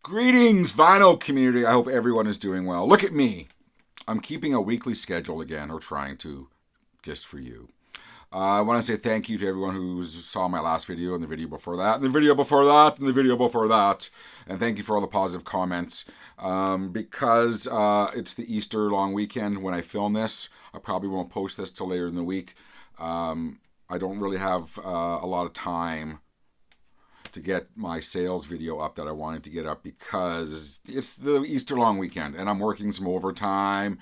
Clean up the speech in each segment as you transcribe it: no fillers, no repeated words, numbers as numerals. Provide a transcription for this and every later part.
Greetings, vinyl community. I hope everyone is doing well. Look at me. I'm keeping a weekly schedule again, or trying to, just for you. I want to say thank you to everyone who saw my last video and the video before that, and the video before that, and the video before that. And thank you for all the positive comments. Because it's the Easter long weekend when I film this, I probably won't post this till later in the week. I don't really have a lot of time to get my sales video up that I wanted to get up because it's the Easter long weekend and I'm working some overtime,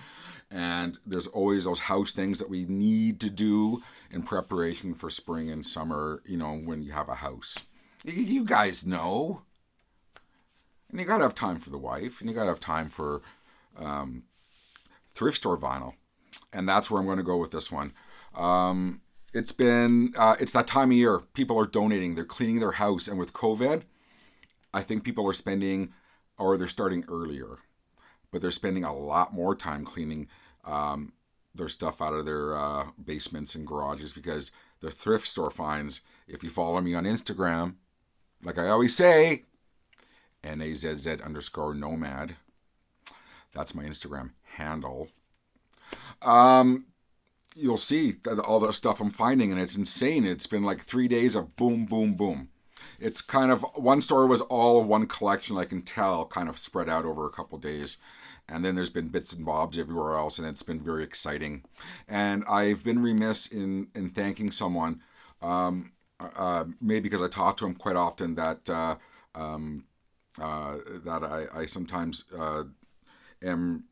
and there's always those house things that we need to do in preparation for spring and summer, when you have a house. You guys know. And you gotta have time for the wife, and you gotta have time for thrift store vinyl. And that's where I'm going to go with this one. It's that time of year. People are donating. They're cleaning their house. And with COVID, I think people are spending, or they're starting earlier, but they're spending a lot more time cleaning their stuff out of their basements and garages, because the thrift store finds, if you follow me on Instagram, like I always say, NAZZ_nomad. That's my Instagram handle. You'll see all the stuff I'm finding, and it's insane. It's been like 3 days of boom, boom, boom. It's kind of, one store was all one collection, I can tell, kind of spread out over a couple days. And then there's been bits and bobs everywhere else, and it's been very exciting. And I've been remiss in thanking someone, maybe because I talk to him quite often, that I sometimes am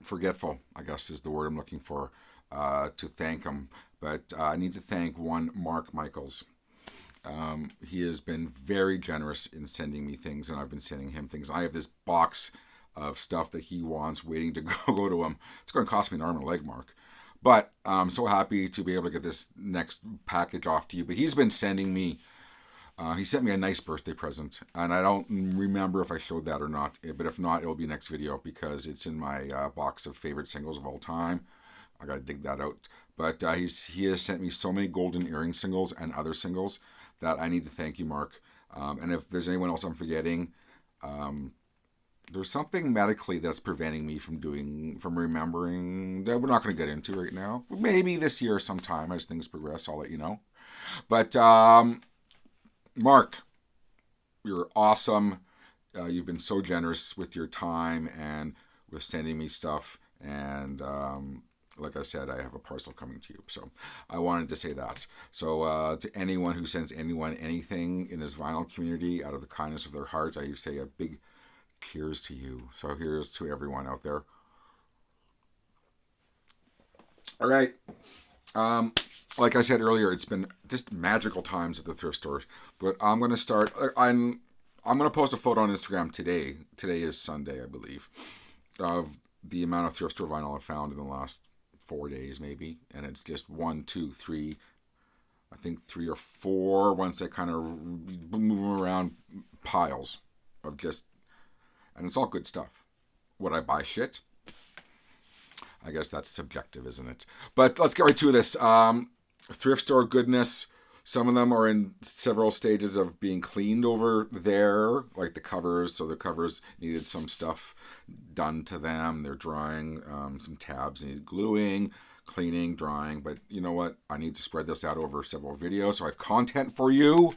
forgetful, I guess is the word I'm looking for. To thank him, but I need to thank one Mark Michaels. He has been very generous in sending me things, and I've been sending him things. I have this box of stuff that he wants waiting to go to him. It's going to cost me an arm and a leg, Mark, but I'm so happy to be able to get this next package off to you. But he's been sending me, he sent me a nice birthday present, and I don't remember if I showed that or not, but if not, it'll be next video, because it's in my box of favorite singles of all time. I gotta dig that out. But he has sent me so many golden earring singles and other singles that I need to thank you, Mark. And if there's anyone else I'm forgetting, there's something medically that's preventing me from remembering, that we're not going to get into right now. Maybe this year sometime as things progress, I'll let you know. But Mark, you're awesome. You've been so generous with your time and with sending me stuff. And like I said, I have a parcel coming to you. So I wanted to say that. So to anyone who sends anyone anything in this vinyl community out of the kindness of their hearts, I say a big cheers to you. So here's to everyone out there. All right. Like I said earlier, it's been just magical times at the thrift store. But I'm going to start. I'm going to post a photo on Instagram today. Today is Sunday, I believe, of the amount of thrift store vinyl I've found in the last 4 days, maybe. And it's just 1, 2, 3, I think 3 or 4, once I kind of move them around, piles of just, and it's all good stuff. Would I buy shit? I guess that's subjective, isn't it? But let's get right to this. Thrift store goodness. Some of them are in several stages of being cleaned over there, like the covers. So the covers needed some stuff done to them. They're drying. Some tabs need gluing, cleaning, drying. But you know what? I need to spread this out over several videos, so I have content for you,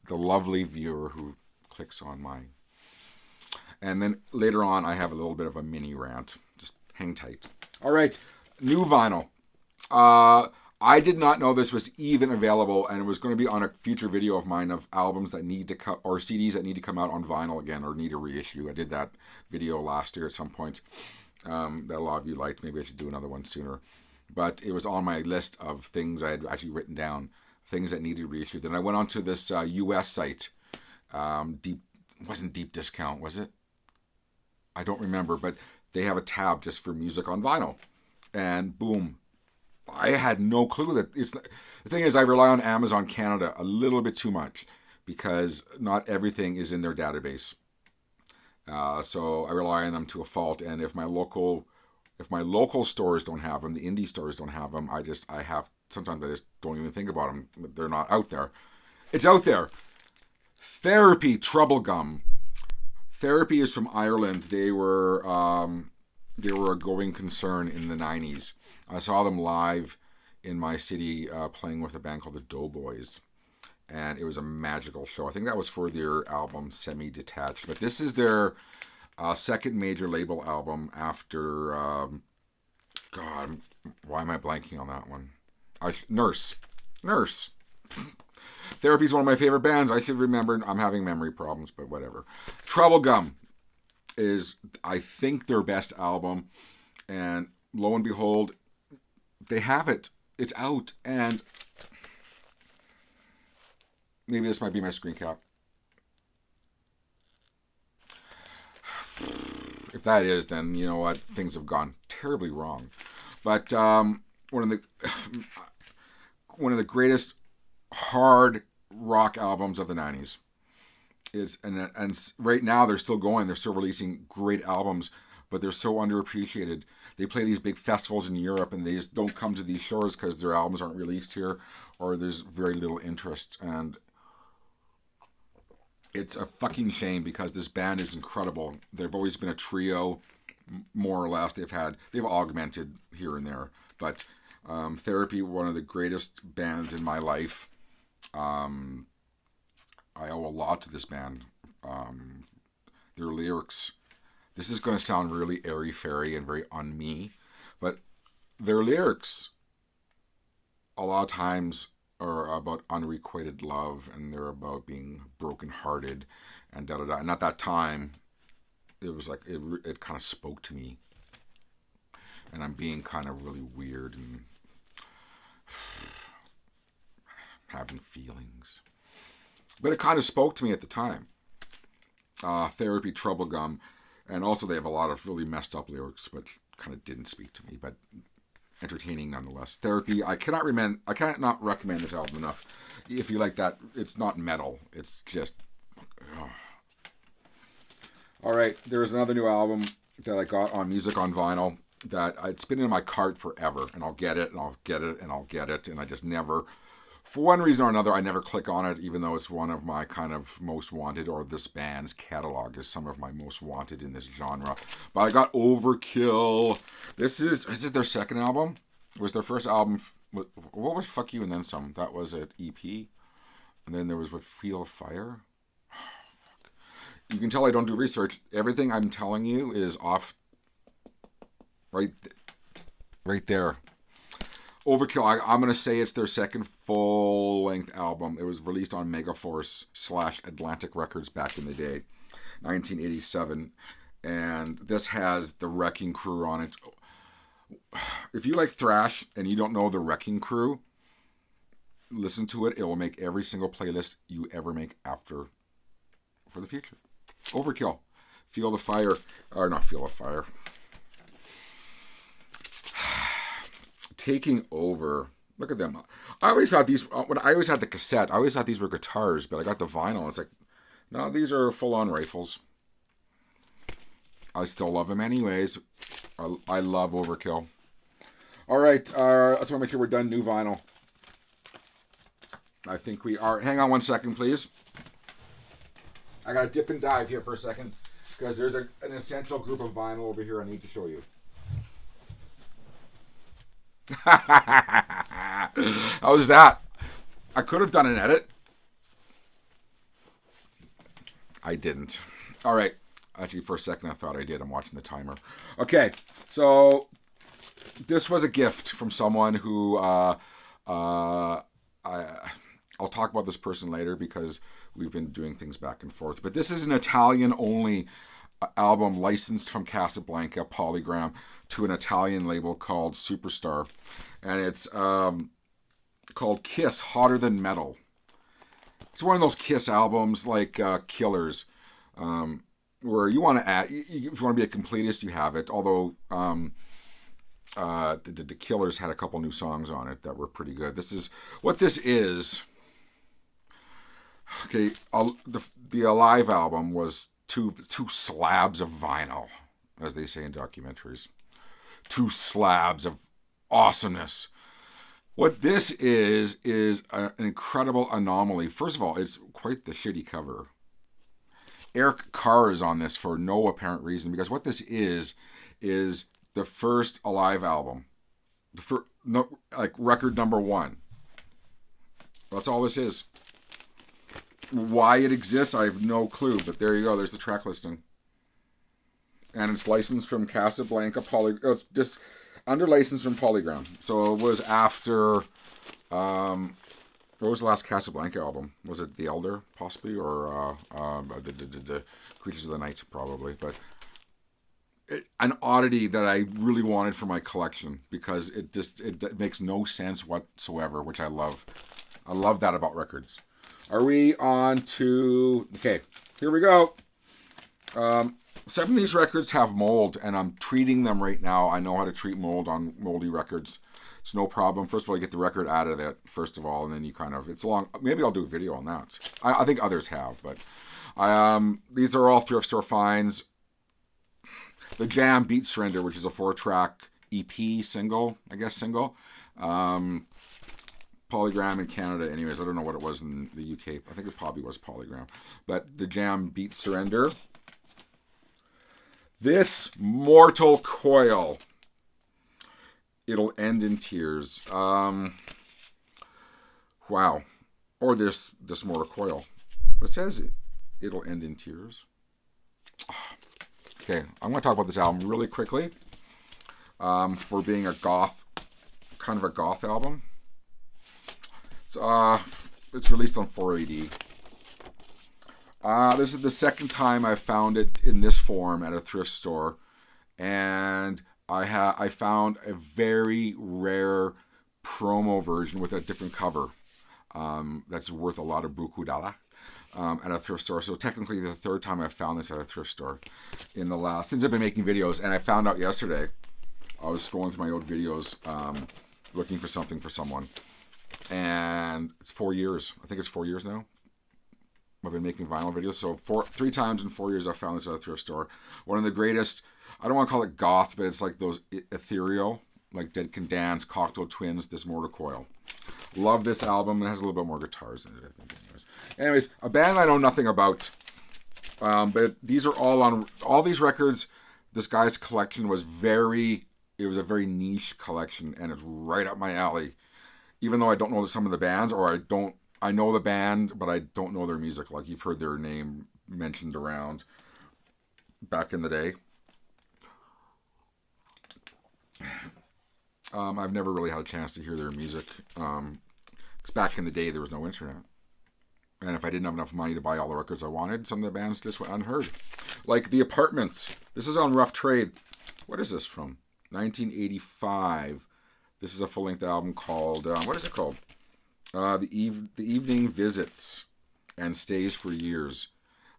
the lovely viewer who clicks on mine. And then later on, I have a little bit of a mini rant. Just hang tight. All right, new vinyl. I did not know this was even available, and it was going to be on a future video of mine of albums that need to come, or CDs that need to come out on vinyl again, or need a reissue. I did that video last year at some point that a lot of you liked. Maybe I should do another one sooner. But it was on my list of things I had actually written down, things that needed reissued. Then I went onto this US site. Wasn't Deep Discount, was it? I don't remember, but they have a tab just for music on vinyl. And boom. I had no clue that it's. The thing is, I rely on Amazon Canada a little bit too much because not everything is in their database. So I rely on them to a fault. And if my local stores don't have them, the indie stores don't have them, sometimes I just don't even think about them. They're not out there. It's out there. Therapy, Trouble Gum. Therapy is from Ireland. They were a going concern in the 90s. I saw them live in my city playing with a band called the Doughboys. And it was a magical show. I think that was for their album Semi-Detached. But this is their second major label album after... God, why am I blanking on that one? Nurse. Therapy is one of my favorite bands. I should remember. I'm having memory problems, but whatever. Trouble Gum is, I think, their best album. And lo and behold, they have it. It's out. And maybe this might be my screen cap. If that is, then you know what? Things have gone terribly wrong. But one of the greatest hard rock albums of the 90s. And right now they're still going. They're still releasing great albums, but they're so underappreciated. They play these big festivals in Europe, and they just don't come to these shows because their albums aren't released here, or there's very little interest. And it's a fucking shame because this band is incredible. They've always been a trio, more or less. They've augmented here and there, but Therapy, one of the greatest bands in my life. I owe a lot to this band. Their lyrics. This is going to sound really airy-fairy and very on me, but their lyrics a lot of times are about unrequited love, and they're about being brokenhearted and da-da-da. And at that time, it was like, it kind of spoke to me. And I'm being kind of really weird and having feelings. But it kind of spoke to me at the time. Therapy, Trouble Gum. And also they have a lot of really messed up lyrics, but kind of didn't speak to me. But entertaining nonetheless. Therapy, I cannot recommend this album enough. If you like that, it's not metal. It's just... Oh. All right, there's another new album that I got on Music on Vinyl that it's been in my cart forever, and I'll get it, and I'll get it, and I'll get it, and I just never... For one reason or another, I never click on it, even though it's one of my kind of most wanted, or this band's catalog is some of my most wanted in this genre. But I got Overkill. Is it their second album? It was their first album. What was Fuck You and Then Some? That was an EP. And then there was Feel Fire. You can tell I don't do research. Everything I'm telling you is off right there. Overkill, I'm going to say it's their second full-length album. It was released on Megaforce / Atlantic Records back in the day, 1987. And this has the Wrecking Crew on it. If you like thrash and you don't know the Wrecking Crew, listen to it. It will make every single playlist you ever make for the future. Overkill. Feel the Fire. Or not Feel the Fire. Taking Over. Look at them. I always thought these, when I always had the cassette, I always thought these were guitars, but I got the vinyl. It's like, no, these are full-on rifles. I still love them anyways. I love Overkill. All right, I just want to make sure we're done. New vinyl. I think we are. Hang on one second, please. I got to dip and dive here for a second because there's an essential group of vinyl over here I need to show you. How was that? I could have done an edit. I didn't. All right. Actually, for a second, I thought I did. I'm watching the timer. Okay. So this was a gift from someone who I'll talk about this person later because we've been doing things back and forth. But this is an Italian-only album licensed from Casablanca Polygram to an Italian label called Superstar, and it's called Kiss Hotter Than Metal. It's one of those Kiss albums like Killers, where you want to add, if you want to be a completist, you have it. Although the Killers had a couple new songs on it that were pretty good. This is what this is. Okay, the Alive album was two slabs of vinyl, as they say in documentaries. Two slabs of awesomeness. What this is an incredible anomaly. First of all, it's quite the shitty cover. Eric Carr is on this for no apparent reason, because what this is the first Alive album, like record number 1. That's all this is. Why it exists, I have no clue. But there you go. There's the track listing, and it's licensed from Casablanca it's just under license from Polygram. So it was after. What was the last Casablanca album? Was it The Elder, possibly, or the Creatures of the Night, probably? But an oddity that I really wanted for my collection, because it makes no sense whatsoever, which I love. I love that about records. Are we on to... Okay, here we go. 7 of these records have mold, and I'm treating them right now. I know how to treat mold on moldy records. It's no problem. First of all, you get the record out of it, first of all, and then you kind of... It's long... Maybe I'll do a video on that. I think others have, but... these are all thrift store finds. The Jam Beat Surrender, which is a 4-track EP single. Polygram in Canada, anyways. I don't know what it was in the UK. I think it probably was Polygram. But the Jam Beat Surrender. This Mortal Coil. It'll End in Tears. Wow. Or this Mortal Coil. It says it'll end in tears. Okay, I'm going to talk about this album really quickly. For being a goth, kind of a goth album. It's released on 4AD. This is the second time I found it in this form at a thrift store, and I found a very rare promo version with a different cover. That's worth a lot of buku dala at a thrift store. So technically the third time I've found this at a thrift store since I've been making videos. And I found out yesterday, I was scrolling through my old videos looking for something for someone. And it's 4 years. I think it's 4 years now. I've been making vinyl videos. So 3 times in 4 years I found this at a thrift store. One of the greatest, I don't want to call it goth, but it's like those ethereal, like Dead Can Dance, Cocktail Twins, this Mortal Coil. Love this album. It has a little bit more guitars in it, I think. Anyways, a band I know nothing about. But these are all these records. This guy's collection was it was a very niche collection, and it's right up my alley. Even though I don't know some of the bands, or I know the band, but I don't know their music. Like, you've heard their name mentioned around back in the day. I've never really had a chance to hear their music. Because back in the day, there was no internet. And if I didn't have enough money to buy all the records I wanted, some of the bands just went unheard. Like The Apartments. This is on Rough Trade. What is this from? 1985. This is a full-length album called... what is it called? The Evening Visits and Stays for Years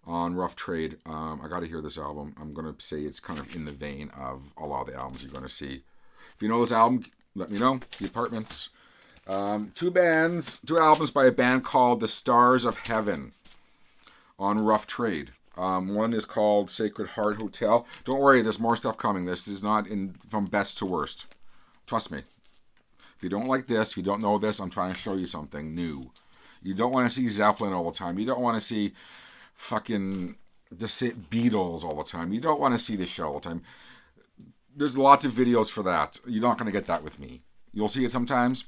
on Rough Trade. I got to hear this album. I'm going to say it's kind of in the vein of a lot of the albums you're going to see. If you know this album, let me know. The Apartments. 2 albums by a band called The Stars of Heaven on Rough Trade. One is called Sacred Heart Hotel. Don't worry, there's more stuff coming. This is not from best to worst. Trust me. If you don't like this, if you don't know this, I'm trying to show you something new. You don't want to see Zeppelin all the time. You don't want to see fucking the Beatles all the time. You don't want to see this shit all the time. There's lots of videos for that. You're not going to get that with me. You'll see it sometimes.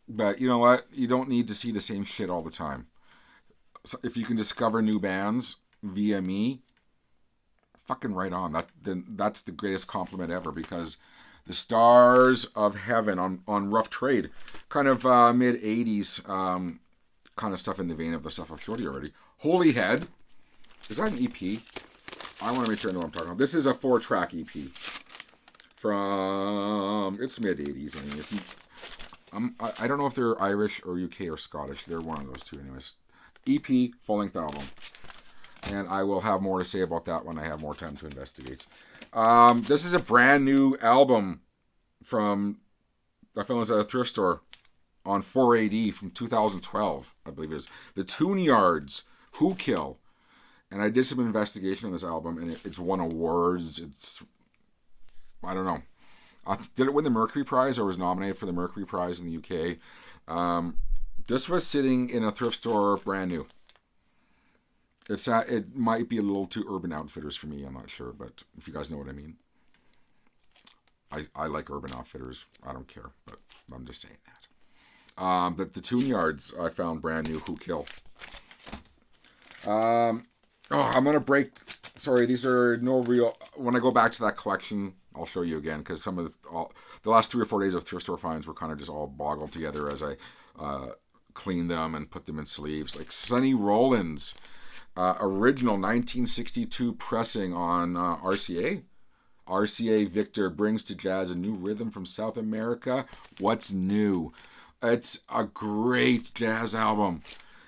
But you know what? You don't need to see the same shit all the time. So if you can discover new bands via me, fucking right on. That's the greatest compliment ever, because The Stars of Heaven on Rough Trade, kind of mid-80s kind of stuff in the vein of the stuff I've showed you already. Holy Head. Is that an EP? I want to make sure I know what I'm talking about. This is a 4-track EP from... It's mid-80s anyways. I don't know if they're Irish or UK or Scottish. They're one of those two anyways. EP, full-length album. And I will have more to say about that when I have more time to investigate. This is a brand new album from... I found this at a thrift store on 4AD from 2012, I believe it is. The Tune Yards, Who Kill. And I did some investigation on this album, and it's won awards. I don't know. Did it win the Mercury Prize or was nominated for the Mercury Prize in the UK? This was sitting in a thrift store brand new. It might be a little too Urban Outfitters for me. I'm not sure, but if you guys know what I mean. I like Urban Outfitters. I don't care, but I'm just saying that. The Tune Yards I found brand new. Who Kill? I'm gonna break. Sorry, these are no real. When I go back to that collection, I'll show you again because some of the last 3 or 4 days of thrift store finds were kind of just all boggled together as I cleaned them and put them in sleeves. Like Sonny Rollins, original 1962 pressing on RCA. RCA Victor brings to jazz a new rhythm from South America. What's new? It's a great jazz album.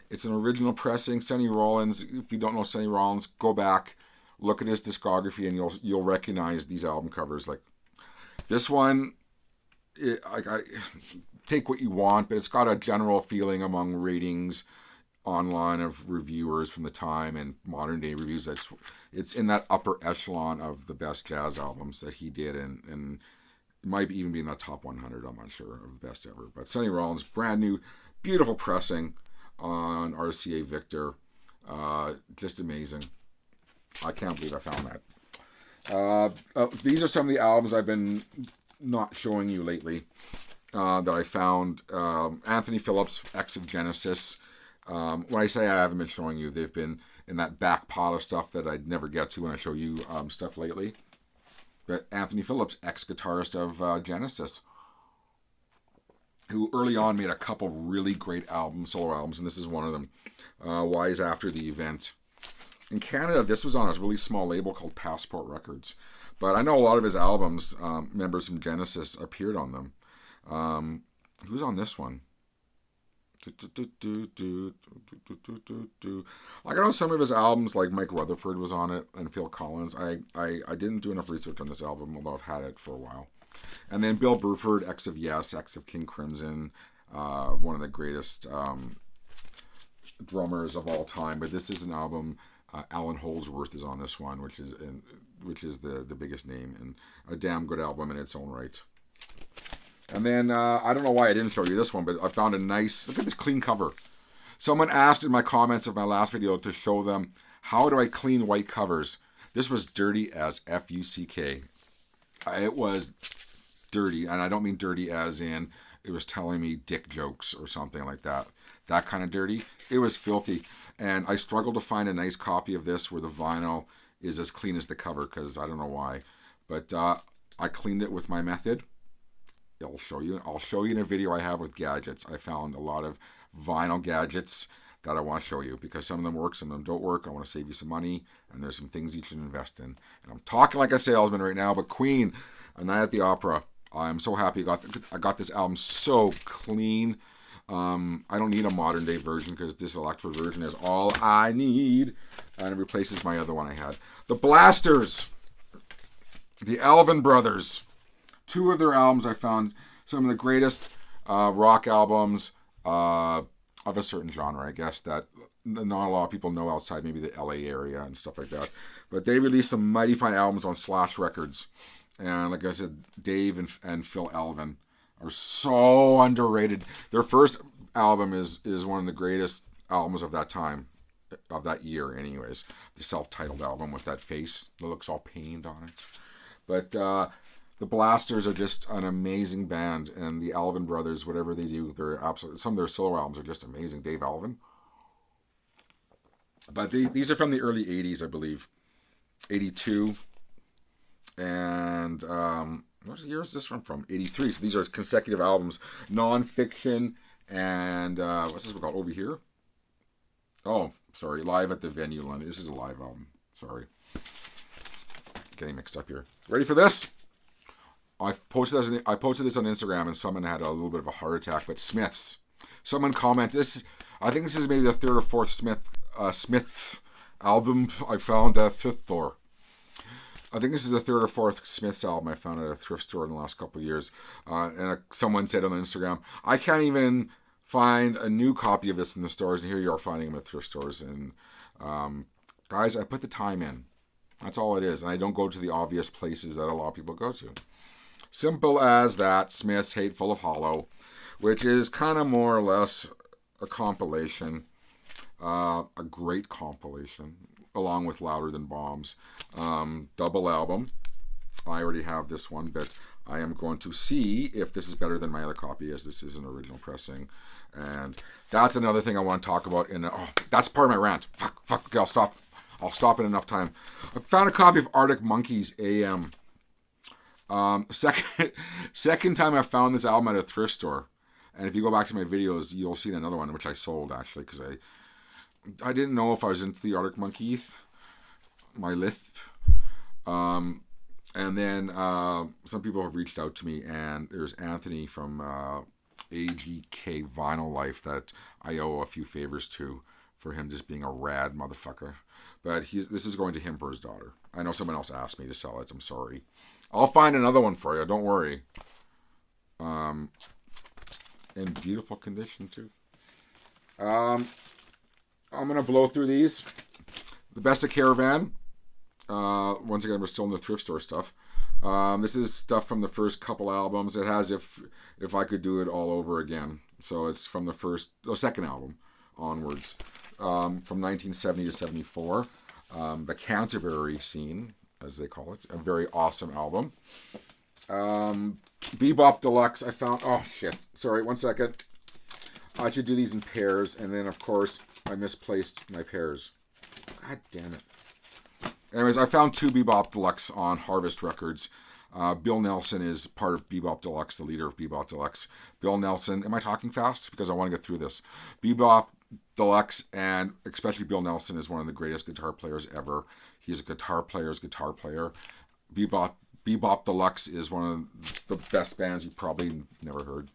It's an original pressing. Sonny Rollins. If you don't know Sonny Rollins, go back, look at his discography, and you'll recognize these album covers. Like this one, I take what you want, but it's got a general feeling among ratings online of reviewers from the time and modern day reviews. It's in that upper echelon of the best jazz albums that he did, and it might even be in the top 100. I'm not sure of the best ever. But Sonny Rollins, brand new, beautiful pressing on RCA Victor, just amazing. I can't believe I found that. These are some of the albums I've been not showing you lately that I found. Anthony Phillips, X of Genesis. When I say I haven't been showing you, they've been in that back pile of stuff that I'd never get to when I show you stuff lately. But Anthony Phillips, ex-guitarist of Genesis, who early on made a couple really great solo albums, and this is one of them, Wise After the Event. In Canada, this was on a really small label called Passport Records. But I know a lot of his albums, members from Genesis appeared on them. Who's on this one? Like I know some of his albums, like Mike Rutherford was on it, and Phil Collins. I didn't do enough research on this album, although I've had it for a while. And then Bill Bruford, X of Yes, X of King Crimson, one of the greatest drummers of all time. But this is an album. Alan Holdsworth is on this one, which is the biggest name, and a damn good album in its own right. And then, I don't know why I didn't show you this one, but I found a nice, look at this clean cover. Someone asked in my comments of my last video to show them, how do I clean white covers? This was dirty as F-U-C-K. It was dirty, and I don't mean dirty as in it was telling me dick jokes or something like that. That kind of dirty. It was filthy. And I struggled to find a nice copy of this where the vinyl is as clean as the cover, because I don't know why. But I cleaned it with my method. I'll show you in a video I have with gadgets. I found a lot of vinyl gadgets that I want to show you because some of them work, some of them don't work. I want to save you some money, and there's some things you should invest in. And I'm talking like a salesman right now, but Queen, A Night at the Opera. I'm so happy I got this album so clean. I don't need a modern day version because this electro version is all I need, and it replaces my other one I had. The Blasters, the Alvin Brothers. 2 of their albums I found some of the greatest rock albums of a certain genre, I guess, that not a lot of people know outside maybe the LA area and stuff like that. But they released some mighty fine albums on Slash Records. And like I said, Dave and Phil Alvin are so underrated. Their first album is one of the greatest albums of that time, of that year anyways. The self-titled album with that face that looks all pained on it. But the Blasters are just an amazing band, and the Alvin Brothers, whatever they do, they're absolutely, some of their solo albums are just amazing. Dave Alvin. But these are from the early 80s, I believe. 82. And what year is this one from? 83. So these are consecutive albums. Non-fiction and what's this one called? Over Here? Oh, sorry. Live at the Venue, London. This is a live album. Sorry. Getting mixed up here. Ready for this? I posted this on Instagram, and someone had a little bit of a heart attack. But Smiths, someone commented this. I think this is maybe the 3rd or 4th Smith album I found at Fifth Floor. I think this is the 3rd or 4th Smiths album I found at a thrift store in the last couple of years. And someone said on Instagram, I can't even find a new copy of this in the stores, and here you are finding them at thrift stores. And guys, I put the time in. That's all it is, and I don't go to the obvious places that a lot of people go to. Simple as that. Smith's Hateful of Hollow, which is kind of more or less a compilation, a great compilation, along with Louder Than Bombs. Double album. I already have this one, but I am going to see if this is better than my other copy, as this is an original pressing. And that's another thing I want to talk about. That's part of my rant. Fuck. Okay, I'll stop. I'll stop in enough time. I found a copy of Arctic Monkeys AM. Second time I found this album at a thrift store. And if you go back to my videos, you'll see another one, which I sold, actually, because I didn't know if I was into the Arctic Monkeys, my lisp. And then some people have reached out to me, and there's Anthony from AGK Vinyl Life that I owe a few favors to for him just being a rad motherfucker. But this is going to him for his daughter. I know someone else asked me to sell it. I'm sorry. I'll find another one for you. Don't worry. In beautiful condition, too. I'm going to blow through these. The Best of Caravan. Once again, we're still in the thrift store stuff. This is stuff from the first couple albums. It has If I Could Do It All Over Again. So it's from the second album onwards. From 1970 to 74. The Canterbury Scene, as they call it. A very awesome album. Bebop Deluxe, I found... Oh, shit. Sorry, 1 second. I should do these in pairs. And then, of course, I misplaced my pairs. God damn it. Anyways, I found 2 Bebop Deluxe on Harvest Records. Bill Nelson is part of Bebop Deluxe, the leader of Bebop Deluxe. Bill Nelson, am I talking fast? Because I want to get through this. Bebop Deluxe, and especially Bill Nelson, is one of the greatest guitar players ever. He's a guitar player's guitar player. Bebop Deluxe is one of the best bands you've probably never heard.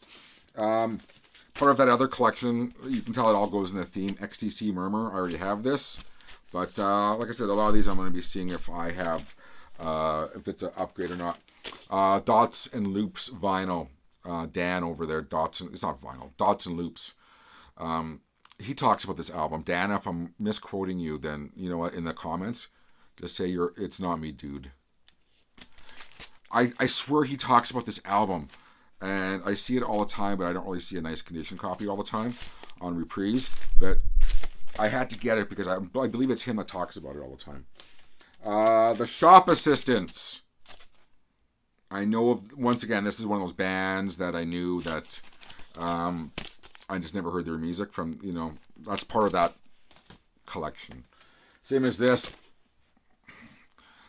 Part of that other collection, you can tell it all goes in the theme. XTC Murmur, I already have this. But like I said, a lot of these I'm going to be seeing if I have, if it's an upgrade or not. Dots and Loops vinyl. Dan over there, it's not vinyl, Dots and Loops. He talks about this album. Dan, if I'm misquoting you, then you know what, in the comments, just say it's not me, dude. I swear he talks about this album, and I see it all the time, but I don't really see a nice condition copy all the time on Reprise. But I had to get it because I believe it's him that talks about it all the time. The Shop Assistants. I know once again, this is one of those bands that I knew that I just never heard their music from, that's part of that collection. Same as this.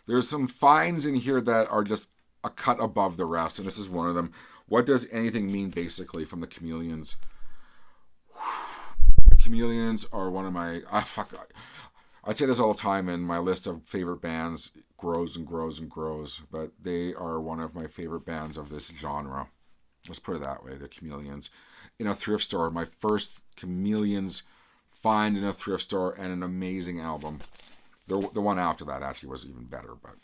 There's some finds in here that are just a cut above the rest, and this is one of them. What Does Anything Mean, basically, from the Chameleons. The Chameleons are one of my... I say this all the time, and my list of favorite bands grows and grows and grows, but they are one of my favorite bands of this genre. Let's put it that way, the Chameleons. In a thrift store, my first Chameleons find in a thrift store, and an amazing album. The one after that actually was even better, but...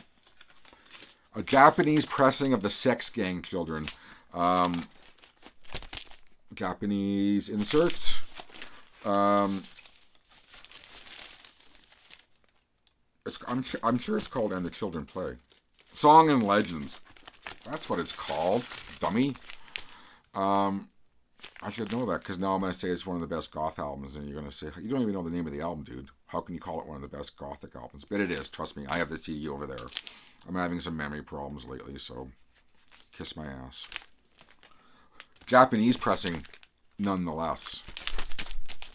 A Japanese pressing of the Sex Gang Children. Japanese insert. I'm sure it's called And the Children Play. Song and Legend. That's what it's called, dummy. I should know that, because now I'm going to say it's one of the best goth albums, and you're going to say, you don't even know the name of the album, dude. How can you call it one of the best gothic albums? But it is, trust me. I have the CD over there. I'm having some memory problems lately, so kiss my ass. Japanese pressing, nonetheless.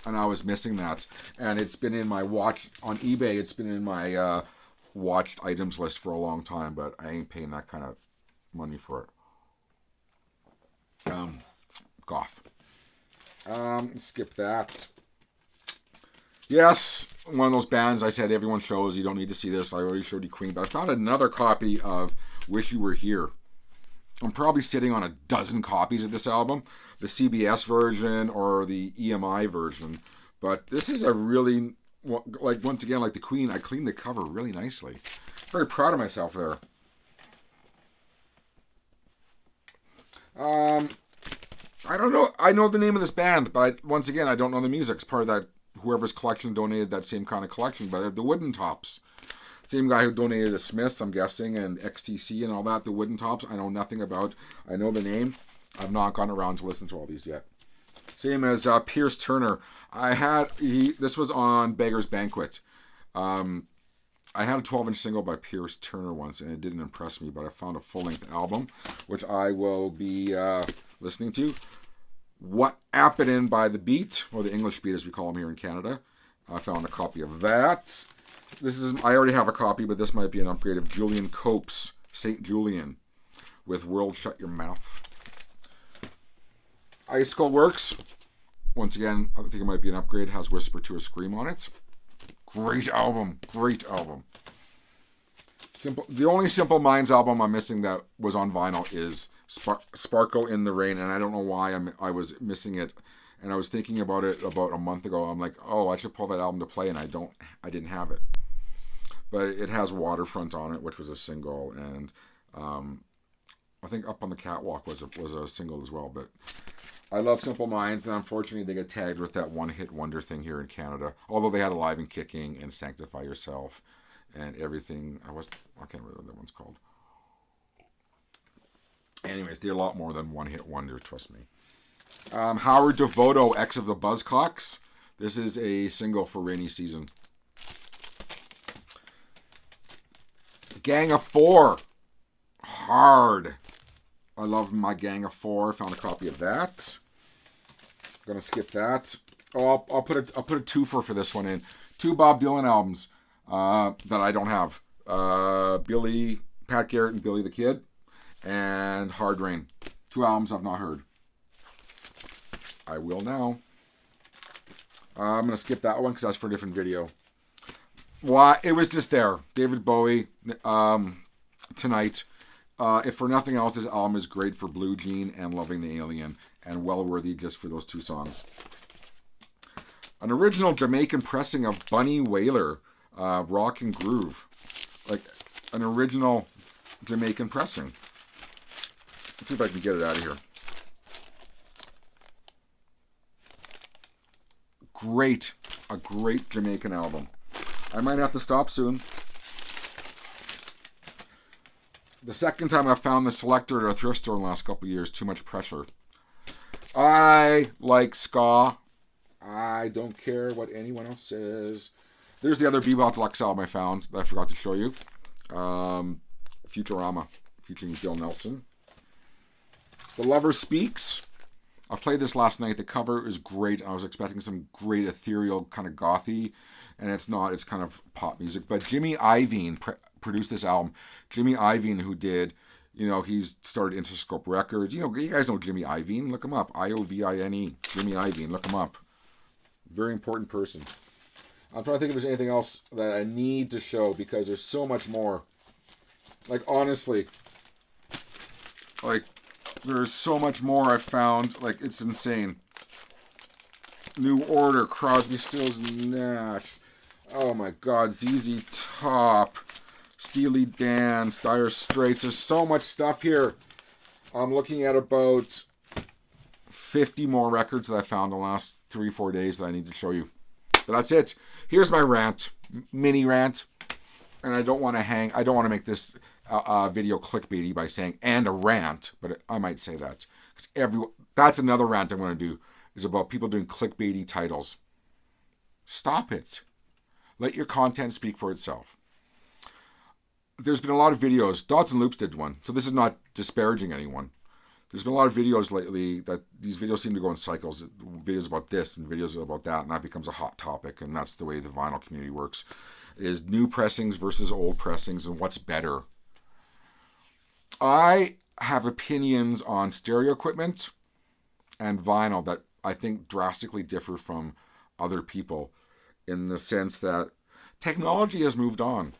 And I was missing that. And it's been in my watch on eBay. It's been in my watched items list for a long time, but I ain't paying that kind of money for it. Goth. Skip that. Yes, one of those bands I said everyone shows. You don't need to see this. I already showed you Queen, but I found another copy of Wish You Were Here. I'm probably sitting on a dozen copies of this album, the CBS version or the EMI version. But this is a really, once again, like the Queen, I cleaned the cover really nicely. Very proud of myself there. I don't know. I know the name of this band, but once again, I don't know the music. It's part of that, whoever's collection donated that same kind of collection, but the Wooden Tops. Same guy who donated the Smiths, I'm guessing, and XTC and all that, the wooden tops. I know nothing about. I know the name. I've not gone around to listen to all these yet. Same as Pierce Turner. This was on Beggar's Banquet. I had a 12-inch single by Pierce Turner once, and it didn't impress me, but I found a full-length album, which I will be listening to. What Appenin' by The Beat, or the English Beat as we call them here in Canada. I found a copy of that. I already have a copy, but this might be an upgrade of Julian Cope's St. Julian with World Shut Your Mouth. Icicle Works. Once again, I think it might be an upgrade. Has Whisper to a Scream on it. Great album. Great album. The only Simple Minds album I'm missing that was on vinyl is Sparkle in the Rain, and I don't know why I was missing it. And I was thinking about it about a month ago. I'm like, oh, I should pull that album to play, and I didn't have it. But it has Waterfront on it, which was a single, and I think Up on the Catwalk was a single as well. But I love Simple Minds, and unfortunately they get tagged with that one-hit wonder thing here in Canada. Although they had Alive and Kicking and Sanctify Yourself and everything. I can't remember what that one's called. Anyways, they're a lot more than one-hit wonder, trust me. Howard Devoto, ex of the Buzzcocks. This is a single for Rainy Season. Gang of Four. Hard. I love my Gang of Four. Found a copy of that. I'm gonna skip that. Oh, I'll put a twofer for this one in. 2 Bob Dylan albums that I don't have. Pat Garrett and Billy the Kid, and Hard Rain. 2 albums I've not heard. I will now. I'm gonna skip that one because that's for a different video. Why? It was just there. David Bowie. Tonight. If for nothing else, this album is great for Blue Jean and Loving the Alien, and well worthy just for those 2 songs. An original Jamaican pressing of Bunny Wailer, Rock and Groove. Like an original Jamaican pressing. Let's see if I can get it out of here. A great Jamaican album. I might have to stop soon. The second time I found the selector at a thrift store in the last couple of years, Too Much Pressure. I like ska. I don't care what anyone else says. There's the other Bebop Deluxe album I found that I forgot to show you. Futurama, featuring Bill Nelson. The Lover Speaks. I played this last night. The cover is great. I was expecting some great ethereal kind of gothy, and it's not. It's kind of pop music. But Jimmy Iovine produced this album. Jimmy Iovine, who did, he's started Interscope Records. You guys know Jimmy Iovine. Look him up. Iovine. Jimmy Iovine. Look him up. Very important person. I'm trying to think if there's anything else that I need to show because there's so much more. Like, honestly. Like, there's so much more I found. Like, it's insane. New Order, Crosby, Stills, Nash. Oh my God, ZZ Top, Steely Dan, Dire Straits. There's so much stuff here. I'm looking at about 50 more records that I found in the last 3-4 days that I need to show you. But that's it. Here's my rant, mini rant. And I don't want to make this video clickbaity by saying and a rant, but I might say that because that's another rant I'm going to do is about people doing clickbaity titles. Stop it. Let your content speak for itself. There's been a lot of videos. Dots and Loops did one, so this is not disparaging anyone. There's been a lot of videos lately that these videos seem to go in cycles. Videos about this and videos about that, and that becomes a hot topic, and that's the way the vinyl community works. Is new pressings versus old pressings and what's better. I have opinions on stereo equipment and vinyl that I think drastically differ from other people in the sense that technology has moved on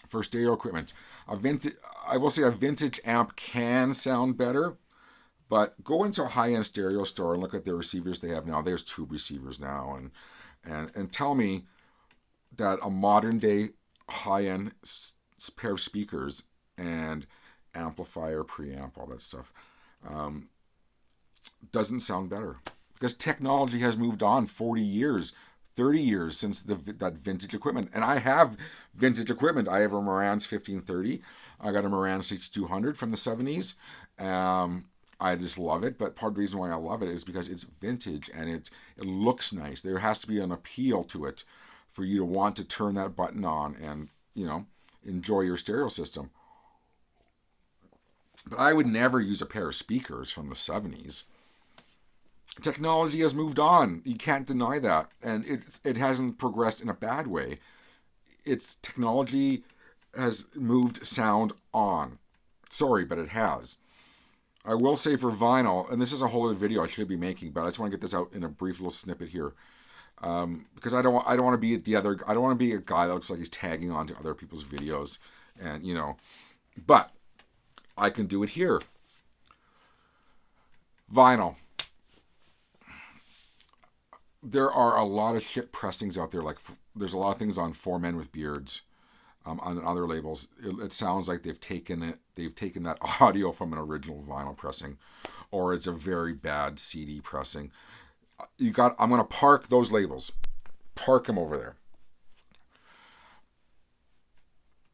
for stereo equipment. I will say a vintage amp can sound better, but go into a high-end stereo store and look at the receivers they have now. There's tube receivers now, and tell me that a modern day high-end pair of speakers and amplifier, preamp, all that stuff doesn't sound better because technology has moved on 40 years, 30 years since that vintage equipment. And I have vintage equipment. I have a Marantz 1530. I got a Marantz 6200 from the 70s. I just love it. But part of the reason why I love it is because it's vintage and it looks nice. There has to be an appeal to it for you to want to turn that button on and, enjoy your stereo system. But I would never use a pair of speakers from the 70s. Technology has moved on. You can't deny that. And it hasn't progressed in a bad way. It's technology has moved sound on. Sorry, but it has. I will say for vinyl, and this is a whole other video I should be making, but I just want to get this out in a brief little snippet here. Because I don't want to be I don't want to be a guy that looks like he's tagging on to other people's videos. And, but I can do it here. Vinyl. There are a lot of shit pressings out there. Like there's a lot of things on For Men with Beards, on other labels. It sounds like they've taken that audio from an original vinyl pressing, or it's a very bad CD pressing. I'm going to park those labels. Park them over there.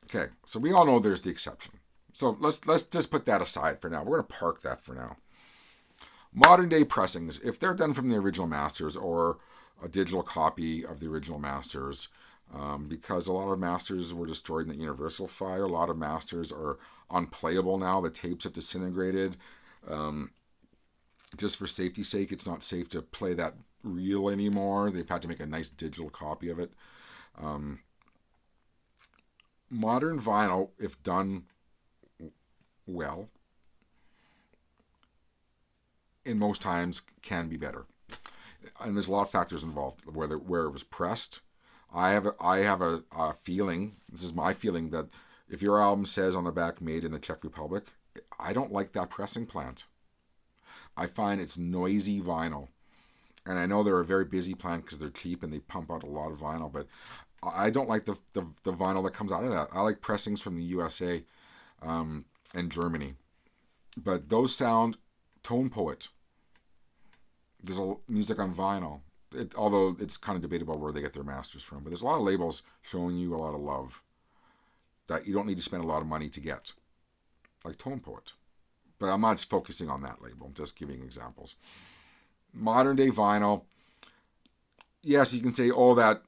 Okay, so we all know there's the exception. So let's just put that aside for now. We're going to park that for now. Modern day pressings, if they're done from the original masters or a digital copy of the original masters, because a lot of masters were destroyed in the Universal fire, a lot of masters are unplayable now. The tapes have disintegrated. Just for safety's sake, it's not safe to play that reel anymore. They've had to make a nice digital copy of it. Modern vinyl, if done well, in most times can be better, and there's a lot of factors involved. Where it was pressed, I have a feeling. This is my feeling that if your album says on the back "Made in the Czech Republic," I don't like that pressing plant. I find it's noisy vinyl, and I know they're a very busy plant because they're cheap and they pump out a lot of vinyl. But I don't like the vinyl that comes out of that. I like pressings from the USA and Germany, but those sound. Tone Poet. There's music on vinyl. Although it's kind of debatable where they get their masters from. But there's a lot of labels showing you a lot of love that you don't need to spend a lot of money to get. Like Tone Poet. But I'm not focusing on that label. I'm just giving examples. Modern day vinyl. Yes, you can say, that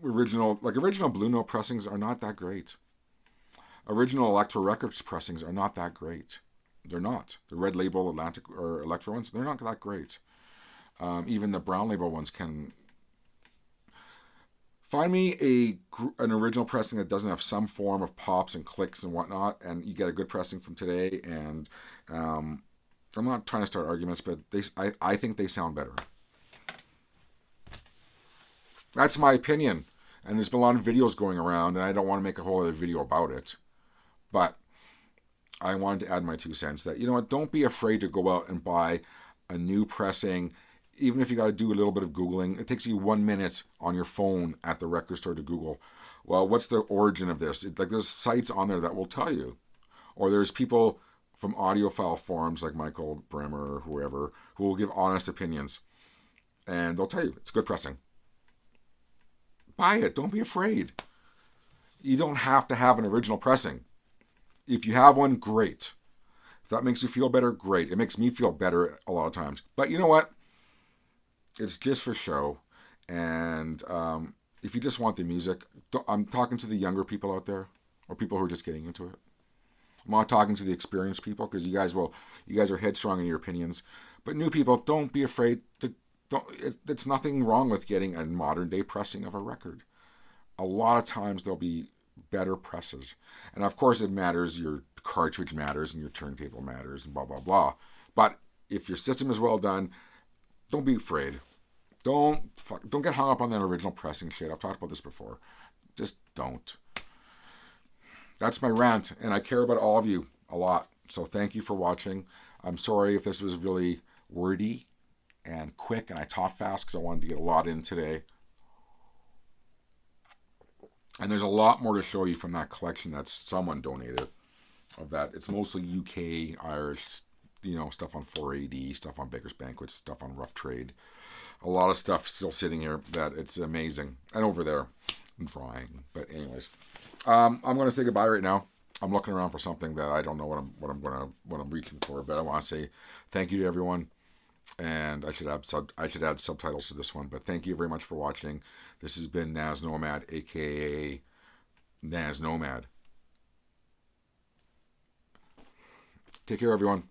original Blue Note pressings are not that great. Original Elektra Records pressings are not that great. They're not. The Red Label Atlantic or Electro ones, they're not that great. Even the Brown Label ones can. Find me an original pressing that doesn't have some form of pops and clicks and whatnot, and you get a good pressing from today. And I'm not trying to start arguments, but I think they sound better. That's my opinion. And there's been a lot of videos going around, and I don't want to make a whole other video about it. But I wanted to add my 2 cents that, don't be afraid to go out and buy a new pressing, even if you got to do a little bit of Googling. It takes you 1 minute on your phone at the record store to Google, well, what's the origin of this? There's sites on there that will tell you. Or there's people from audiophile forums like Michael Bremer or whoever who will give honest opinions. And they'll tell you it's good pressing. Buy it. Don't be afraid. You don't have to have an original pressing. If you have one, great. If that makes you feel better, great. It makes me feel better a lot of times. But you know what? It's just for show. And if you just want the music, I'm talking to the younger people out there, or people who are just getting into it. I'm not talking to the experienced people, because you guys are headstrong in your opinions. But new people, don't be afraid to. It's nothing wrong with getting a modern day pressing of a record. A lot of times there'll be better presses, and of course it matters. Your cartridge matters and your turntable matters and blah blah blah. But if your system is well done, don't be afraid. Don't get hung up on that original pressing shit. I've talked about this before. Just don't. That's my rant, and I care about all of you a lot. So thank you for watching. I'm sorry if this was really wordy and quick, and I talked fast because I wanted to get a lot in today. And there's a lot more to show you from that collection that someone donated of that. It's mostly UK, Irish stuff on 4AD, stuff on Baker's Banquet, stuff on Rough Trade. A lot of stuff still sitting here that it's amazing. And over there, I'm drawing. But anyways, I'm going to say goodbye right now. I'm looking around for something that I don't know what I'm reaching for, but I want to say thank you to everyone. And I should add subtitles to this one. But thank you very much for watching. This has been Naz Nomad, aka Naz Nomad. Take care, everyone.